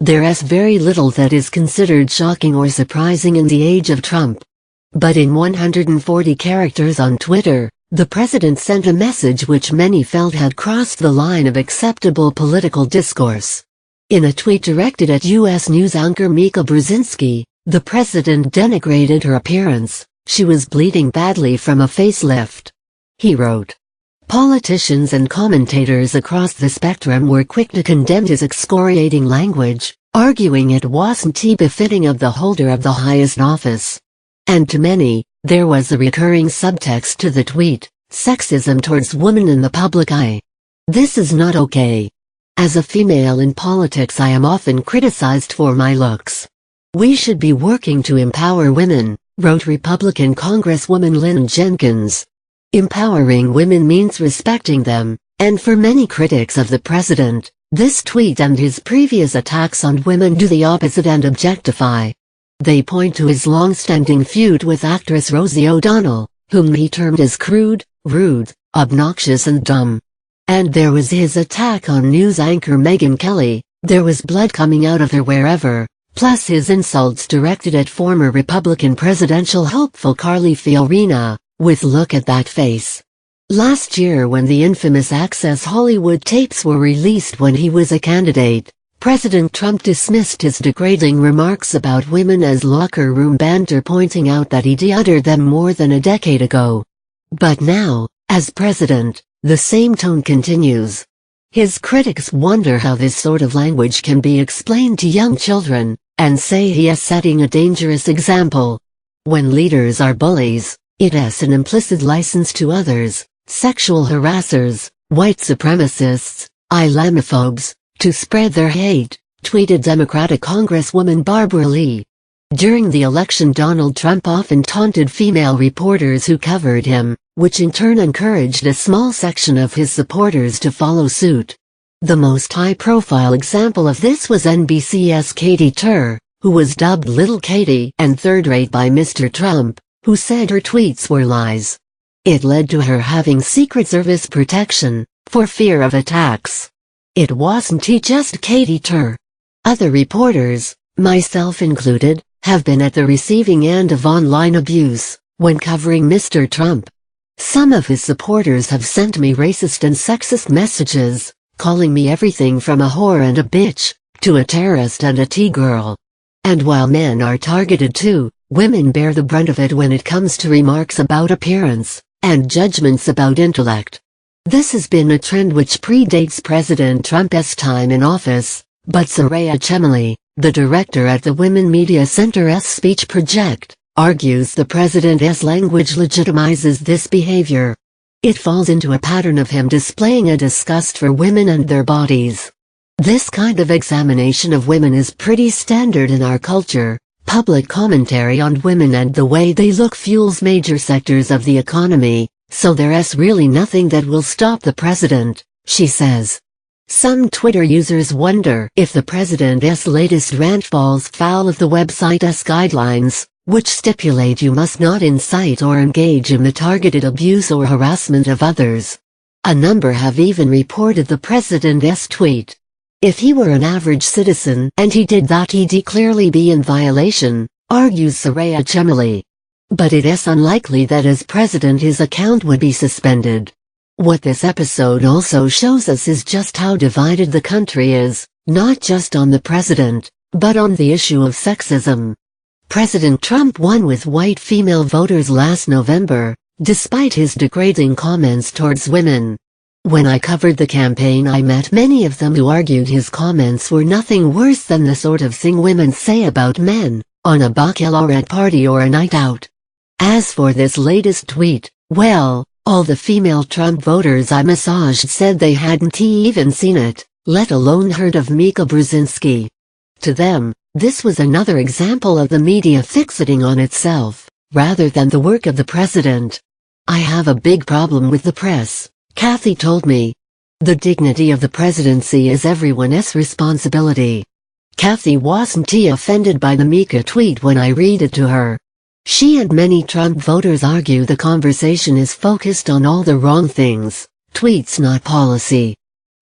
There's very little that is considered shocking or surprising in the age of Trump. But in 140 characters on Twitter, the president sent a message which many felt had crossed the line of acceptable political discourse. In a tweet directed at U.S. News anchor Mika Brzezinski, the president denigrated her appearance. She was bleeding badly from a facelift. He wrote. Politicians and commentators across the spectrum were quick to condemn his excoriating language, arguing it wasn't befitting of the holder of the highest office. And to many, there was a recurring subtext to the tweet: sexism towards women in the public eye. This is not okay. As a female in politics, I am often criticized for my looks. We should be working to empower women, wrote Republican Congresswoman Lynn Jenkins. Empowering women means respecting them, and for many critics of the president, this tweet and his previous attacks on women do the opposite and objectify. They point to his long-standing feud with actress Rosie O'Donnell, whom he termed as crude, rude, obnoxious and dumb. And there was his attack on news anchor Megyn Kelly. There was blood coming out of her wherever, plus his insults directed at former Republican presidential hopeful Carly Fiorina, with "look at that face." Last year, when the infamous Access Hollywood tapes were released when he was a candidate, President Trump dismissed his degrading remarks about women as locker room banter, pointing out that he'd uttered them more than a decade ago. But now, as president, the same tone continues. His critics wonder how this sort of language can be explained to young children, and say he is setting a dangerous example. When leaders are bullies, it's an implicit license to others, sexual harassers, white supremacists, Islamophobes, to spread their hate, tweeted Democratic Congresswoman Barbara Lee. During the election, Donald Trump often taunted female reporters who covered him, which in turn encouraged a small section of his supporters to follow suit. The most high-profile example of this was NBC's Katy Tur, who was dubbed Little Katy and third-rate by Mr. Trump, who said her tweets were lies. It led to her having Secret Service protection, for fear of attacks. It wasn't just Katy Tur. Other reporters, myself included, have been at the receiving end of online abuse, when covering Mr. Trump. Some of his supporters have sent me racist and sexist messages, calling me everything from a whore and a bitch, to a terrorist and a T-girl. And while men are targeted too, women bear the brunt of it when it comes to remarks about appearance, and judgments about intellect. This has been a trend which predates President Trump's time in office, but Soraya Chemaly, the director at the Women Media Center's Speech Project, argues the president's language legitimizes this behavior. It falls into a pattern of him displaying a disgust for women and their bodies. This kind of examination of women is pretty standard in our culture. Public commentary on women and the way they look fuels major sectors of the economy, so there's really nothing that will stop the president, she says. Some Twitter users wonder if the president's latest rant falls foul of the website's guidelines, which stipulate you must not incite or engage in the targeted abuse or harassment of others. A number have even reported the president's tweet. If he were an average citizen and he did that, he'd clearly be in violation, argues Soraya Chemaly. But it is unlikely that as president his account would be suspended. What this episode also shows us is just how divided the country is, not just on the president, but on the issue of sexism. President Trump won with white female voters last November, despite his degrading comments towards women. When I covered the campaign, I met many of them who argued his comments were nothing worse than the sort of thing women say about men, on a baccalaureate party or a night out. As for this latest tweet, well, all the female Trump voters I massaged said they hadn't even seen it, let alone heard of Mika Brzezinski. To them, this was another example of the media fixating on itself, rather than the work of the president. I have a big problem with the press, Kathy told me. The dignity of the presidency is everyone's responsibility. Kathy wasn't offended by the Mika tweet when I read it to her. She and many Trump voters argue the conversation is focused on all the wrong things, tweets not policy.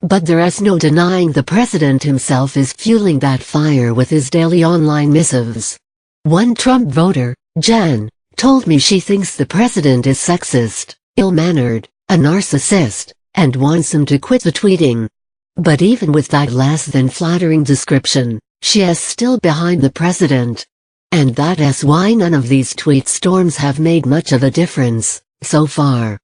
But there's no denying the president himself is fueling that fire with his daily online missives. One Trump voter, Jen, told me she thinks the president is sexist, ill-mannered, a narcissist, and wants him to quit the tweeting. But even with that less than flattering description, she is still behind the president. And that is why none of these tweet storms have made much of a difference, so far.